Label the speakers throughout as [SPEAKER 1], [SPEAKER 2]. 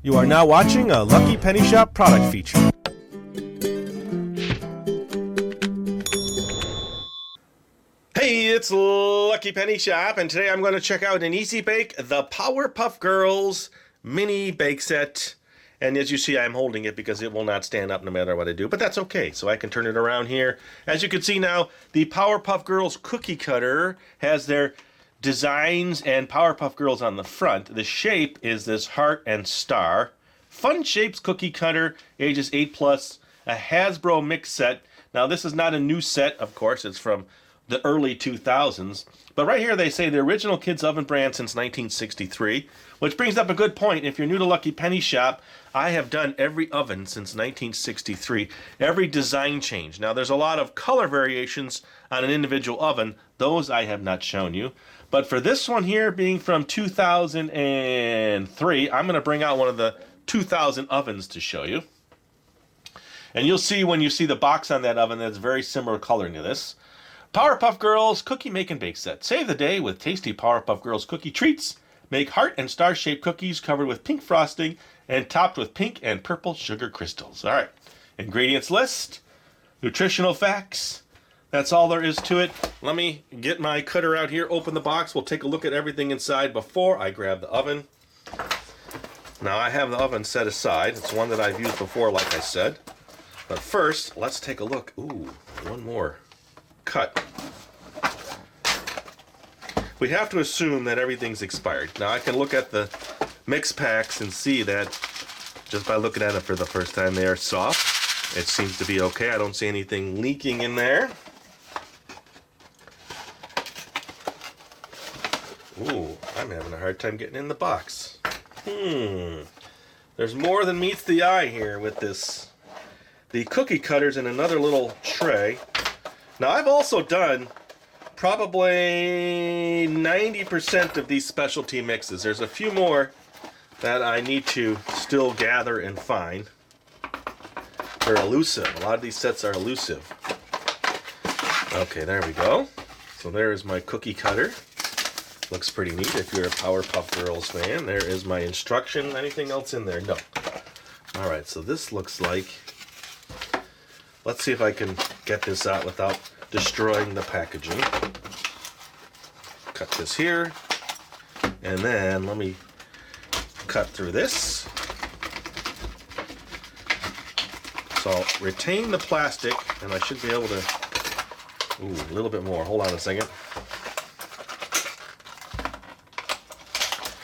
[SPEAKER 1] You are now watching a Lucky Penny Shop product feature. Hey, it's Lucky Penny Shop, and today I'm going to check out an Easy Bake, the Powerpuff Girls mini bake set. And as you see, I'm holding it because it will not stand up no matter what I do, but that's okay. So I can turn it around here. As you can see now, the Powerpuff Girls cookie cutter has their designs and Powerpuff Girls on the front. The shape is this heart and star. Fun Shapes cookie cutter, ages 8+, a Hasbro mix set. Now this is not a new set, of course, it's from the early 2000s. But right here they say the original Kids Oven brand since 1963, which brings up a good point. If you're new to Lucky Penny Shop, I have done every oven since 1963, every design change. Now there's a lot of color variations on an individual oven. Those I have not shown you. But for this one here being from 2003, I'm going to bring out one of the 2000 ovens to show you. And you'll see when you see the box on that oven that's very similar coloring to this. Powerpuff Girls Cookie Make and Bake Set. Save the day with tasty Powerpuff Girls cookie treats. Make heart and star shaped cookies covered with pink frosting and topped with pink and purple sugar crystals. All right, ingredients list, nutritional facts. That's all there is to it. Let me get my cutter out here, open the box. We'll take a look at everything inside before I grab the oven. Now I have the oven set aside. It's one that I've used before, like I said. But first, let's take a look. Ooh, one more cut. We have to assume that everything's expired. Now I can look at the mix packs and see that just by looking at it for the first time, they are soft. It seems to be okay. I don't see anything leaking in there. Ooh, I'm having a hard time getting in the box. There's more than meets the eye here with this. The cookie cutter's in another little tray. Now I've also done probably 90% of these specialty mixes. There's a few more that I need to still gather and find. They're elusive. A lot of these sets are elusive. Okay, there we go. So there is my cookie cutter. Looks pretty neat if you're a Powerpuff Girls fan. There is my instruction. Anything else in there? No. Alright, so this looks like... Let's see if I can get this out without destroying the packaging. Cut this here. And then let me cut through this. So I'll retain the plastic, and I should be able to... Ooh, a little bit more. Hold on a second.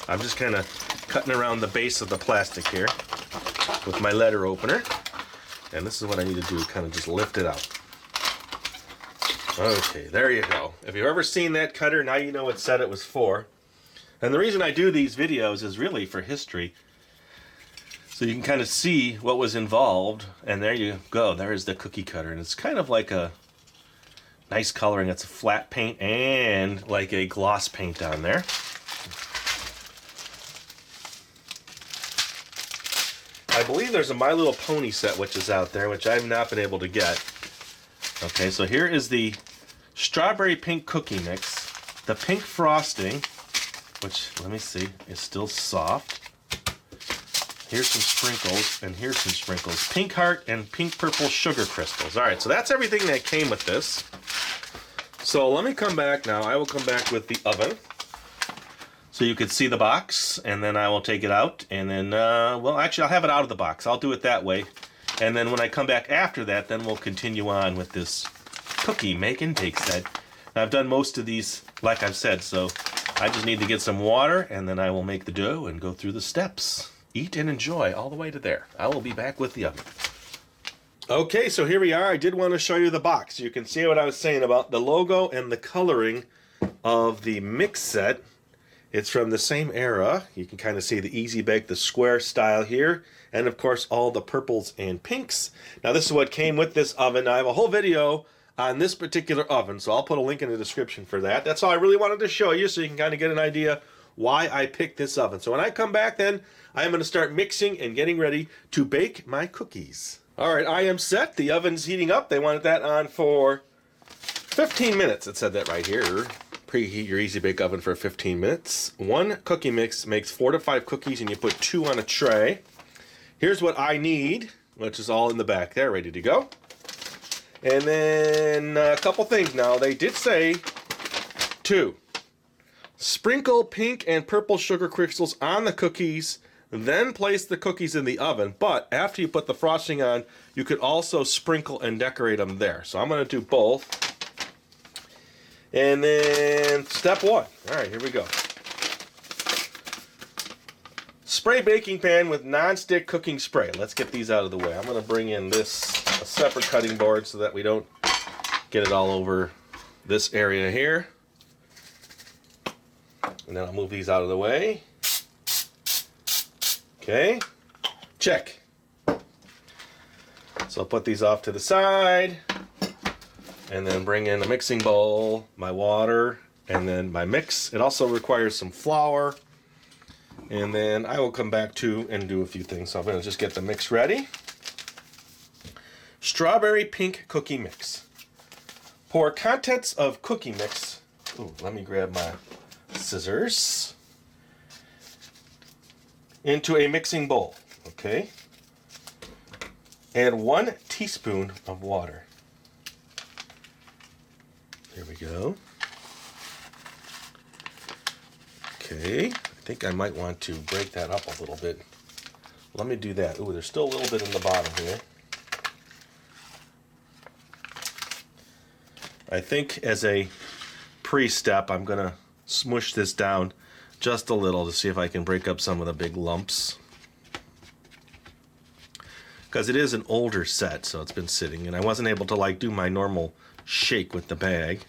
[SPEAKER 1] I'm just kind of cutting around the base of the plastic here with my letter opener. And this is what I need to do, kind of just lift it out. Okay, there you go. If you've ever seen that cutter, now you know what set it was for. And the reason I do these videos is really for history. So you can kind of see what was involved. And there you go. There is the cookie cutter. And it's kind of like a nice coloring. It's a flat paint and like a gloss paint on there. I believe there's a My Little Pony set which is out there, which I've not been able to get. Okay, so here is the strawberry pink cookie mix. The pink frosting, which, let me see, is still soft. Here's some sprinkles, and here's some sprinkles. Pink heart and pink purple sugar crystals. All right, so that's everything that came with this. So let me come back now. I will come back with the oven. So you could see the box, and then I will take it out, and then, well, actually, I'll have it out of the box. I'll do it that way. And then when I come back after that, then we'll continue on with this cookie make and bake set. Now, I've done most of these, like I've said, so I just need to get some water, and then I will make the dough and go through the steps. Eat and enjoy all the way to there. I will be back with the oven. Okay, so here we are. I did want to show you the box. You can see what I was saying about the logo and the coloring of the mix set. It's from the same era. You can kind of see the Easy Bake, the square style here, and of course all the purples and pinks. Now this is what came with this oven. I have a whole video on this particular oven, so I'll put a link in the description for that. That's all I really wanted to show you, so you can kind of get an idea why I picked this oven. So when I come back then, I'm going to start mixing and getting ready to bake my cookies. Alright, I am set. The oven's heating up. They wanted that on for 15 minutes. It said that right here. preheat your Easy Bake Oven for 15 minutes. One cookie mix makes 4 to 5 cookies, and you put 2 on a tray. Here's what I need, which is all in the back there, ready to go. And then a couple things now. They did say 2. Sprinkle pink and purple sugar crystals on the cookies, then place the cookies in the oven. But after you put the frosting on, you could also sprinkle and decorate them there. So I'm going to do both. And then step 1. All right, here we go. Spray baking pan with non-stick cooking spray. Let's get these out of the way. I'm going to bring in a separate cutting board so that we don't get it all over this area here. And then I'll move these out of the way. Okay, check. So I'll put these off to the side. And then bring in a mixing bowl, my water, and then my mix. It also requires some flour. And then I will come back to and do a few things. So I'm going to just get the mix ready. Strawberry pink cookie mix. Pour contents of cookie mix. Ooh, let me grab my scissors. Into a mixing bowl. Okay. Add 1 teaspoon of water. There we go. Okay, I think I might want to break that up a little bit. Let me do that. Ooh, there's still a little bit in the bottom here. I think as a pre-step, I'm going to smush this down just a little to see if I can break up some of the big lumps. Because it is an older set, so it's been sitting, and I wasn't able to do my normal shake with the bag.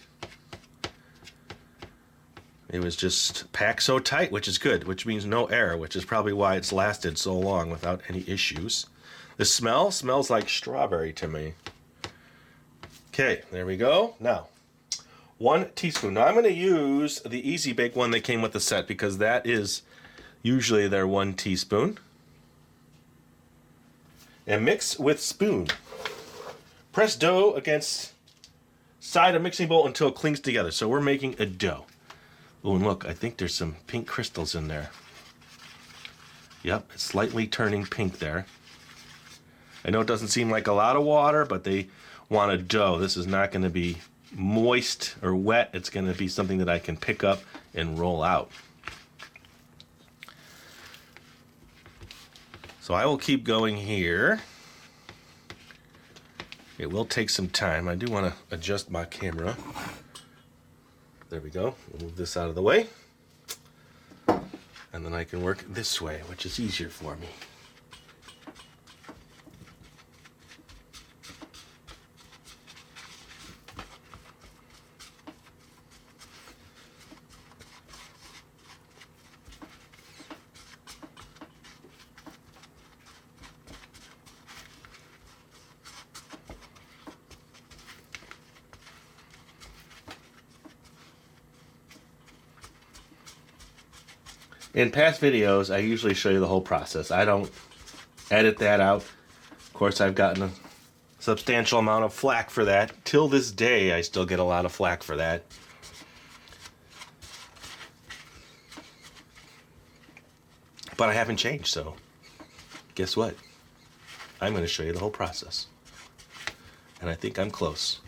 [SPEAKER 1] It was just packed so tight, which is good, which means no air, which is probably why it's lasted so long without any issues. The smell smells like strawberry to me. Okay, there we go. Now, 1 teaspoon. Now I'm going to use the Easy Bake one that came with the set because that is usually their 1 teaspoon. And mix with spoon. Press dough against side of mixing bowl until it clings together. So we're making a dough. Oh, and look, I think there's some pink crystals in there. Yep, it's slightly turning pink there. I know it doesn't seem like a lot of water, but they want a dough. This is not going to be moist or wet. It's going to be something that I can pick up and roll out. So I will keep going here. It will take some time. I do want to adjust my camera. There we go. We'll move this out of the way. And then I can work this way, which is easier for me. In past videos, I usually show you the whole process. I don't edit that out. Of course, I've gotten a substantial amount of flack for that. Till this day, I still get a lot of flack for that. But I haven't changed, so guess what? I'm going to show you the whole process. And I think I'm close.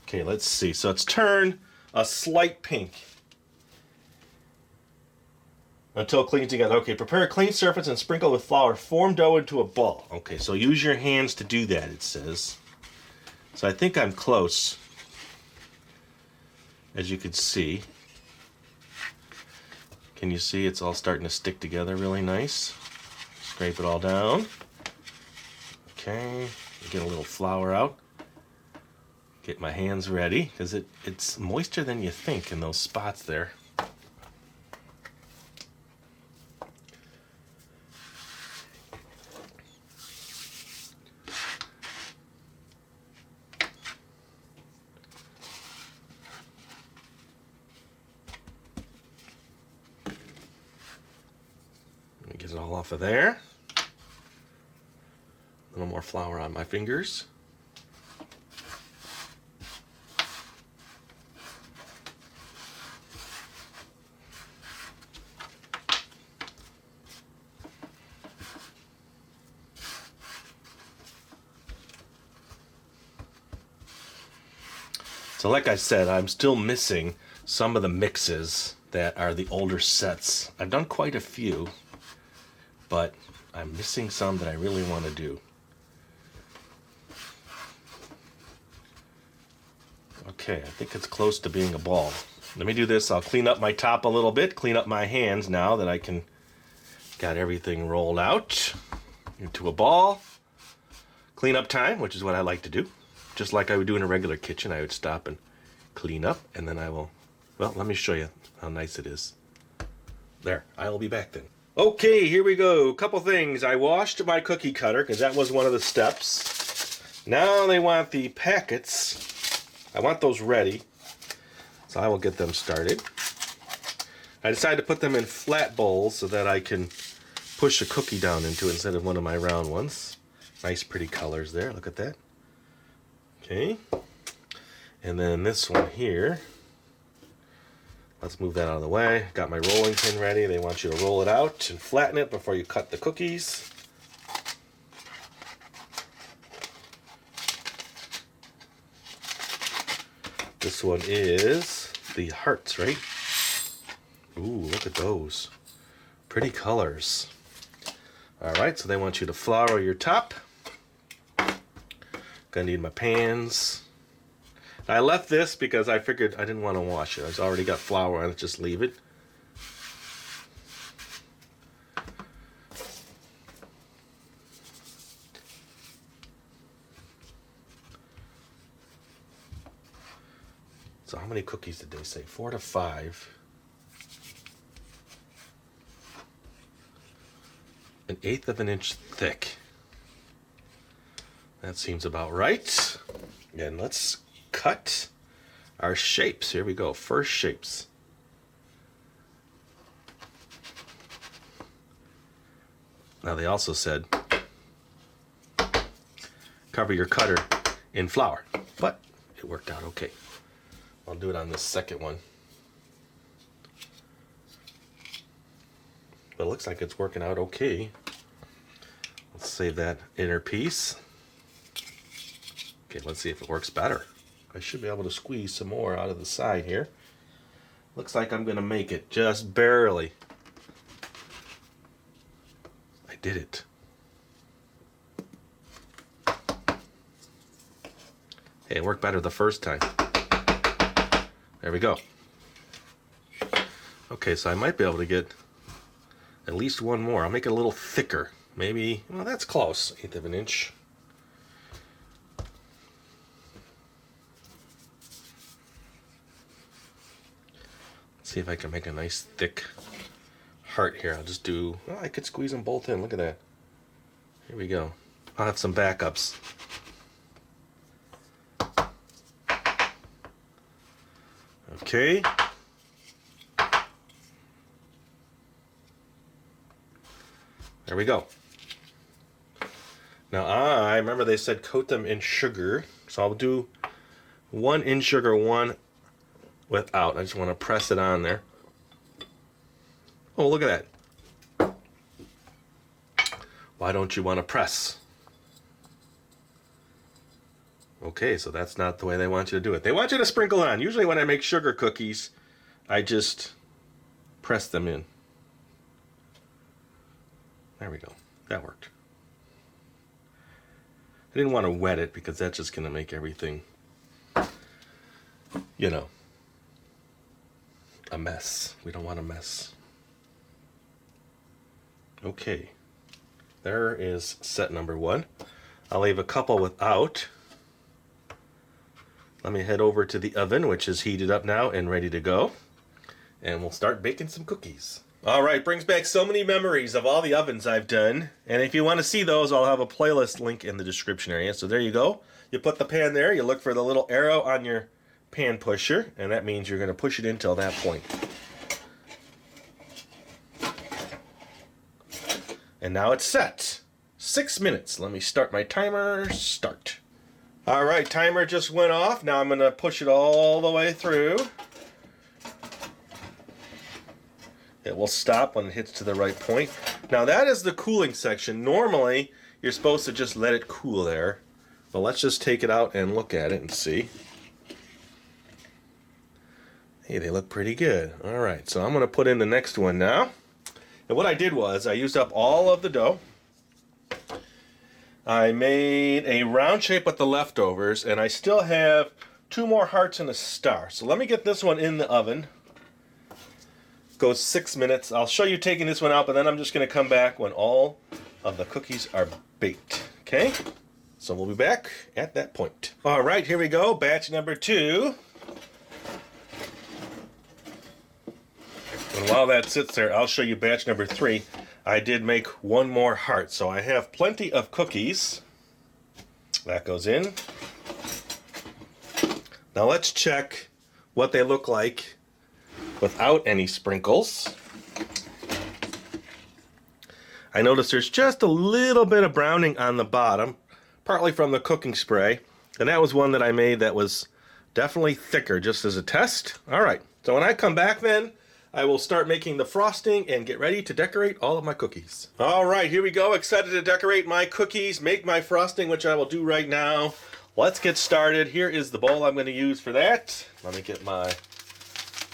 [SPEAKER 1] Okay, let's see. So it's turned a slight pink. Until it clings together. Okay, prepare a clean surface and sprinkle with flour. Form dough into a ball. Okay, so use your hands to do that, it says. So I think I'm close. As you can see. Can you see it's all starting to stick together really nice? Scrape it all down. Okay, get a little flour out. Get my hands ready, because it's moister than you think in those spots there. Get it all off of there. A little more flour on my fingers. So like I said, I'm still missing some of the mixes that are the older sets. I've done quite a few, but I'm missing some that I really want to do. Okay, I think it's close to being a ball. Let me do this. I'll clean up my top a little bit, clean up my hands now that I can got everything rolled out into a ball. Clean up time, which is what I like to do. Just like I would do in a regular kitchen, I would stop and clean up, and then I will, well, let me show you how nice it is. There, I will be back then. Okay, here we go. Couple things. I washed my cookie cutter because that was one of the steps. Now they want the packets. I want those ready, so I will get them started. I decided to put them in flat bowls so that I can push a cookie down into it instead of one of my round ones. Nice pretty colors there, look at that. Okay, and then this one here, let's move that out of the way. Got my rolling pin ready. They want you to roll it out and flatten it before you cut the cookies. This one is the hearts, right? Ooh, look at those. Pretty colors. All right, so they want you to flour your top. Gonna need my pans. I left this because I figured I didn't want to wash it. I've already got flour on it, just leave it. So how many cookies did they say? 4 to 5. 1/8 of an inch thick. That seems about right. And let's cut our shapes. Here we go. First shapes. Now they also said cover your cutter in flour, but it worked out okay. I'll do it on this second one. But it looks like it's working out okay. Let's save that inner piece. Okay, let's see if it works better. I should be able to squeeze some more out of the side here. Looks like I'm gonna make it just barely. I did it. Hey, it worked better the first time. There we go. Okay, so I might be able to get at least one more. I'll make it a little thicker. Maybe, well, that's close. 1/8 of an inch. Let's see if I can make a nice thick heart here. I'll just do, well, I could squeeze them both in. Look at that. Here we go. I'll have some backups. Okay. There we go. Now I remember they said coat them in sugar, so I'll do one in sugar, one without. I just want to press it on there. Oh, look at that. Why don't you want to press? Okay, so that's not the way they want you to do it. They want you to sprinkle on. Usually when I make sugar cookies, I just press them in. There we go. That worked. I didn't want to wet it because that's just going to make everything, you know, a mess. We don't want a mess. Okay. There is set number 1. I'll leave a couple without. Let me head over to the oven, which is heated up now and ready to go. And we'll start baking some cookies. All right, brings back so many memories of all the ovens I've done. And if you want to see those, I'll have a playlist link in the description area. So there you go. You put the pan there, you look for the little arrow on your pan pusher, and that means you're going to push it until that point. And now it's set. 6 minutes. Let me start my timer. Start. All right, timer just went off. Now I'm going to push it all the way through. It will stop when it hits to the right point. Now that is the cooling section. Normally, you're supposed to just let it cool there. But let's just take it out and look at it and see. Hey, they look pretty good. All right, so I'm going to put in the next one now. And what I did was I used up all of the dough. I made a round shape with the leftovers, and I still have 2 more hearts and a star. So let me get this one in the oven. Goes 6 minutes. I'll show you taking this one out, but then I'm just going to come back when all of the cookies are baked. Okay? So we'll be back at that point. All right, here we go. Batch number 2. And while that sits there, I'll show you batch number 3. I did make 1 more heart, so I have plenty of cookies. That goes in. Now let's check what they look like without any sprinkles. I notice there's just a little bit of browning on the bottom, partly from the cooking spray. And that was one that I made that was definitely thicker, just as a test. All right, so when I come back then, I will start making the frosting and get ready to decorate all of my cookies. All right, here we go. Excited to decorate my cookies, make my frosting, which I will do right now. Let's get started. Here is the bowl I'm going to use for that. Let me get my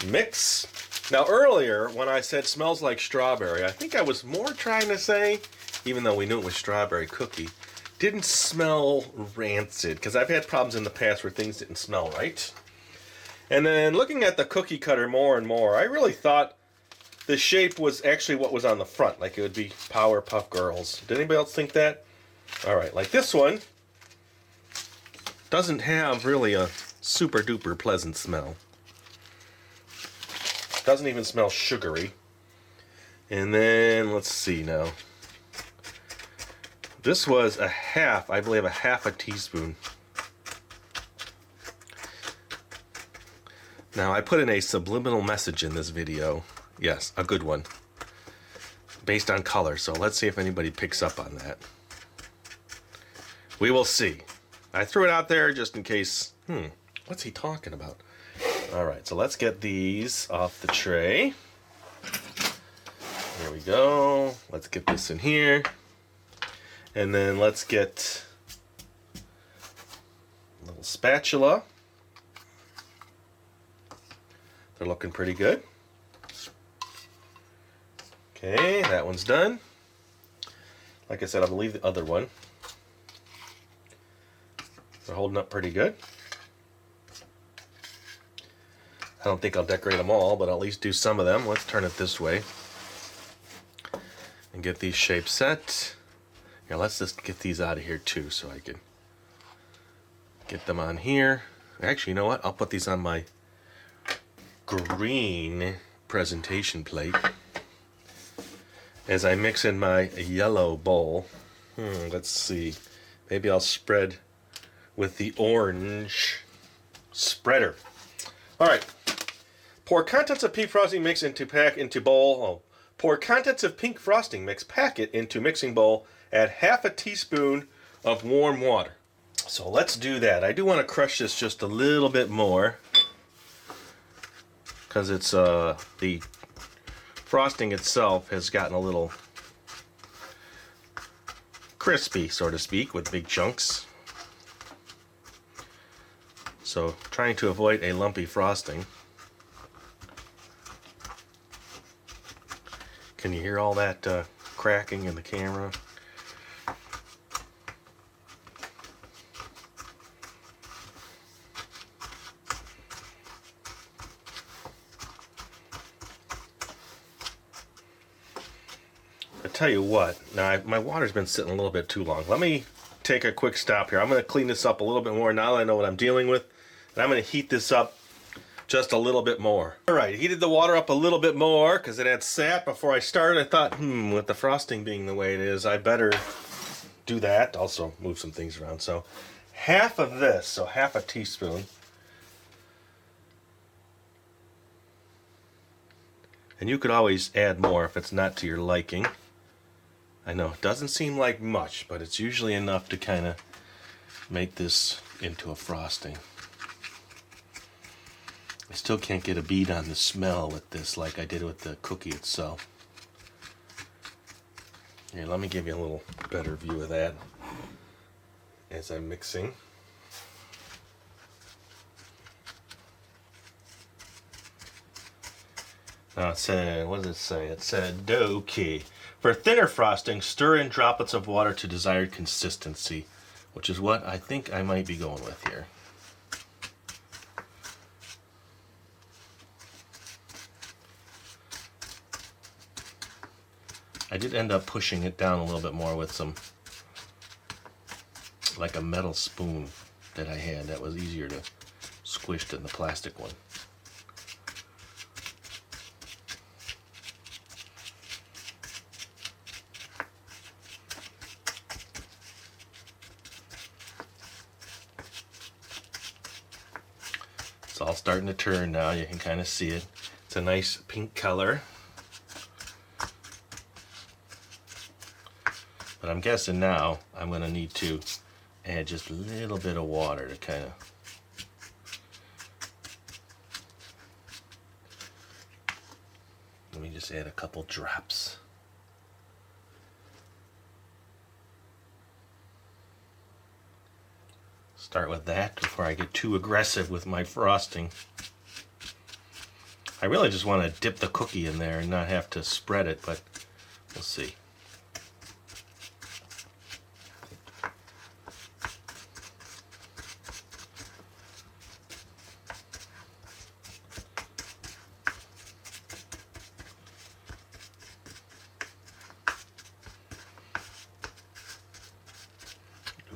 [SPEAKER 1] mix. Now earlier, when I said smells like strawberry, I think I was more trying to say, even though we knew it was strawberry cookie, didn't smell rancid, because I've had problems in the past where things didn't smell right. And then looking at the cookie cutter more and more, I really thought the shape was actually what was on the front, like it would be Powerpuff Girls. Did anybody else think that? All right, like this one doesn't have really a super duper pleasant smell. Doesn't even smell sugary. And then let's see now. This was a half, I believe a half a teaspoon. Now, I put in a subliminal message in this video. Yes, a good one. Based on color, so let's see if anybody picks up on that. We will see. I threw it out there just in case, what's he talking about? All right, so let's get these off the tray. There we go. Let's get this in here. And then let's get a little spatula. They're looking pretty good. Okay, that one's done. Like I said, I believe the other one. They're holding up pretty good. I don't think I'll decorate them all, but I'll at least do some of them. Let's turn it this way and get these shapes set. Here, let's just get these out of here too so I can get them on here. Actually, you know what? I'll put these on my green presentation plate as I mix in my yellow bowl. Let's see. Maybe I'll spread with the orange spreader. All right. Pour contents of pink frosting mix into bowl. Pour contents of pink frosting mix, pack it into mixing bowl. Add half a teaspoon of warm water. So let's do that. I do want to crush this just a little bit more, because it's the frosting itself has gotten a little crispy, so to speak, with big chunks. So trying to avoid a lumpy frosting. Can you hear all that cracking in the camera? I tell you what, now my water's been sitting a little bit too long. Let me take a quick stop here. I'm going to clean this up a little bit more now that I know what I'm dealing with. And I'm going to heat this up just a little bit more. All right, heated the water up a little bit more because it had sat before I started. I thought, with the frosting being the way it is, I better do that. Also move some things around. So half of this, so half a teaspoon. And you could always add more if it's not to your liking. I know, it doesn't seem like much, but it's usually enough to kind of make this into a frosting. I still can't get a bead on the smell with this like I did with the cookie itself. Here, let me give you a little better view of that as I'm mixing. Now it said, what does it say? It said dough key. For thinner frosting, stir in droplets of water to desired consistency, which is what I think I might be going with here. I did end up pushing it down a little bit more with some, like a metal spoon that I had that was easier to squish than the plastic one. It's all starting to turn now. You can kind of see it. It's a nice pink color. But I'm guessing now I'm going to need to add just a little bit of water to kind of let me just add a couple drops. Start with that before I get too aggressive with my frosting. I really just want to dip the cookie in there and not have to spread it, but we'll see.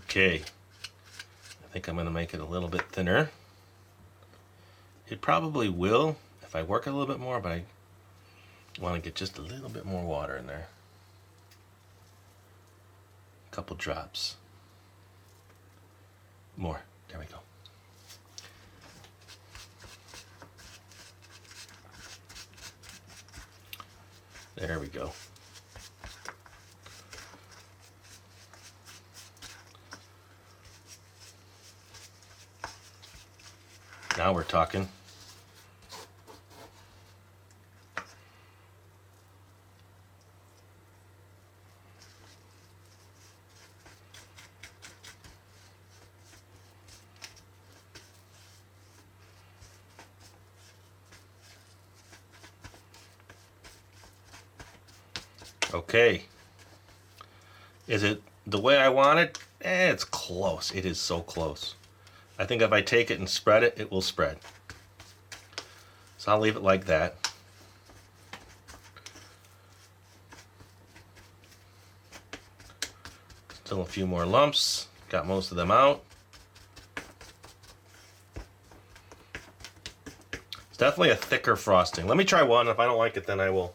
[SPEAKER 1] Okay, I think I'm going to make it a little bit thinner. It probably will if I work a little bit more, but I want to get just a little bit more water in there. A couple drops. More. There we go. There we go. Now we're talking. Okay. Is it the way I want it? It's close. It is so close. I think if I take it and spread it, it will spread. So I'll leave it like that. Still a few more lumps. Got most of them out. It's definitely a thicker frosting. Let me try one. If I don't like it, then I will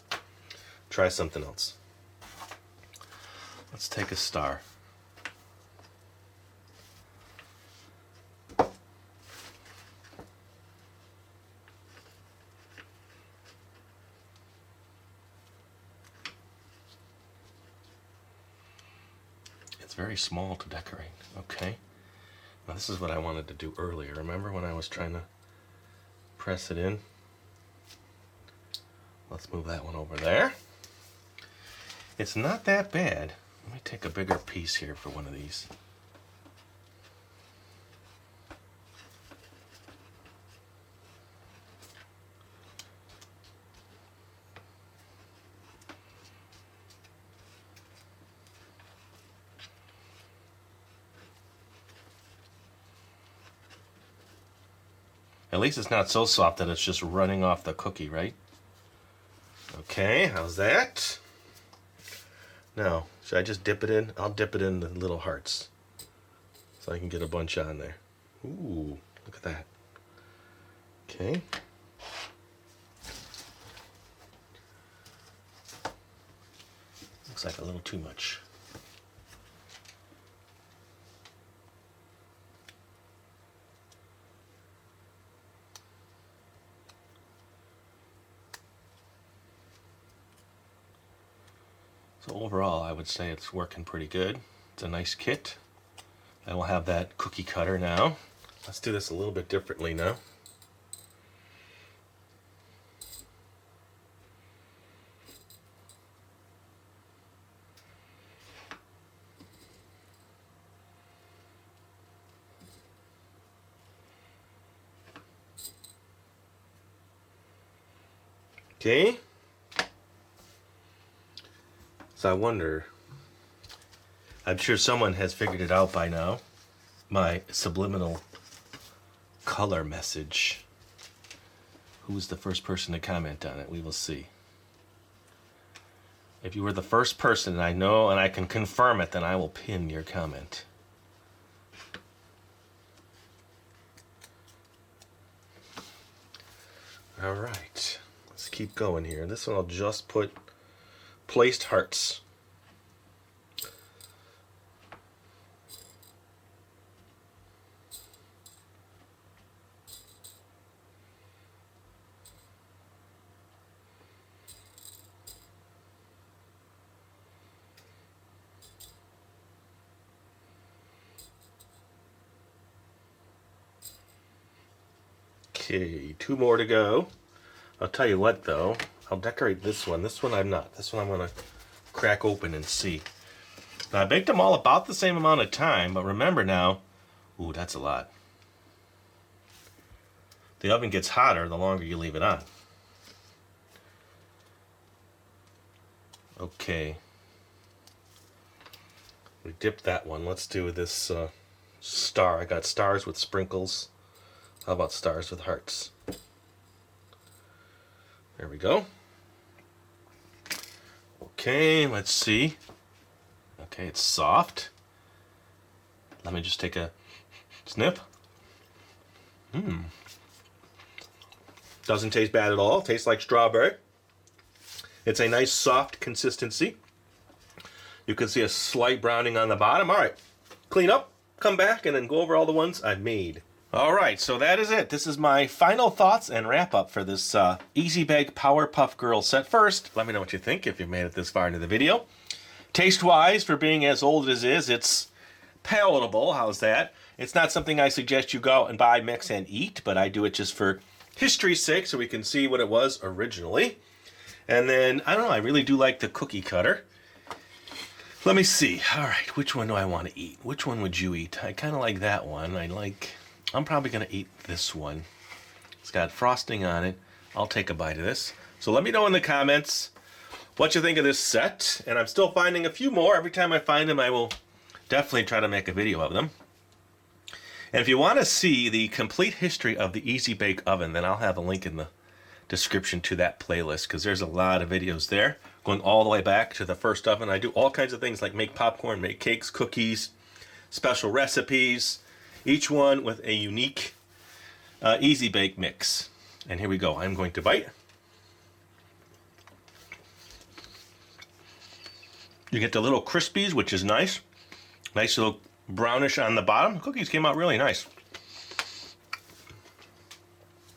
[SPEAKER 1] try something else. Let's take a star. It's very small to decorate. Okay. Now this is what I wanted to do earlier. Remember when I was trying to press it in? Let's move that one over there. It's not that bad. Let me take a bigger piece here for one of these. At least it's not so soft that it's just running off the cookie, right? Okay, how's that? Now, should I just dip it in? I'll dip it in the little hearts so I can get a bunch on there. Ooh, look at that. Okay. Looks like a little too much. So overall, I would say it's working pretty good. It's a nice kit. I will have that cookie cutter now. Let's do this a little bit differently now. Okay. So I wonder, I'm sure someone has figured it out by now, my subliminal color message. Who was the first person to comment on it? We will see. If you were the first person, and I know and I can confirm it, then I will pin your comment. All right, let's keep going here. This one I'll just put placed hearts. Okay, 2 more to go. I'll tell you what though, I'll decorate this one. This one I'm not. This one I'm going to crack open and see. Now I baked them all about the same amount of time, but remember now, ooh, that's a lot. The oven gets hotter the longer you leave it on. Okay. We dipped that one. Let's do this star. I got stars with sprinkles. How about stars with hearts? There we go. Okay, let's see. Okay, it's soft. Let me just take a snip. Doesn't taste bad at all. Tastes like strawberry. It's a nice soft consistency. You can see a slight browning on the bottom. All right, clean up, come back, and then go over all the ones I've made. All right, so that is it. This is my final thoughts and wrap up for this Easy Bake Powerpuff Girls set. First, let me know what you think if you've made it this far into the video. Taste-wise, for being as old as it is, it's palatable. How's that? It's not something I suggest you go out and buy, mix, and eat, but I do it just for history's sake so we can see what it was originally. And then, I don't know, I really do like the cookie cutter. Let me see. All right, which one do I want to eat? Which one would you eat? I kind of like that one. I'm probably going to eat this one. It's got frosting on it. I'll take a bite of this. So let me know in the comments what you think of this set. And I'm still finding a few more. Every time I find them, I will definitely try to make a video of them. And if you want to see the complete history of the Easy Bake Oven, then I'll have a link in the description to that playlist, because there's a lot of videos there going all the way back to the first oven. I do all kinds of things like make popcorn, make cakes, cookies, special recipes, each one with a unique Easy Bake mix. And here we go. I'm going to bite. You get the little crispies, which is nice. Nice little brownish on the bottom. The cookies came out really nice.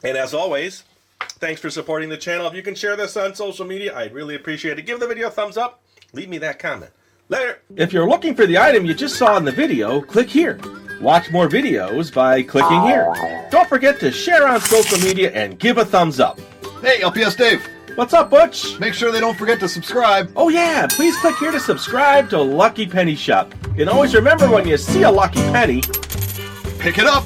[SPEAKER 1] And as always, thanks for supporting the channel. If you can share this on social media, I'd really appreciate it. Give the video a thumbs up. Leave me that comment. Later. If you're looking for the item you just saw in the video, click here. Watch more videos by clicking here. Don't forget to share on social media and give a thumbs up.
[SPEAKER 2] Hey, LPS-Dave.
[SPEAKER 1] What's up, Butch?
[SPEAKER 2] Make sure they don't forget to subscribe.
[SPEAKER 1] Oh yeah, please click here to subscribe to Lucky Penny Shop. And always remember, when you see a lucky penny,
[SPEAKER 2] pick it up.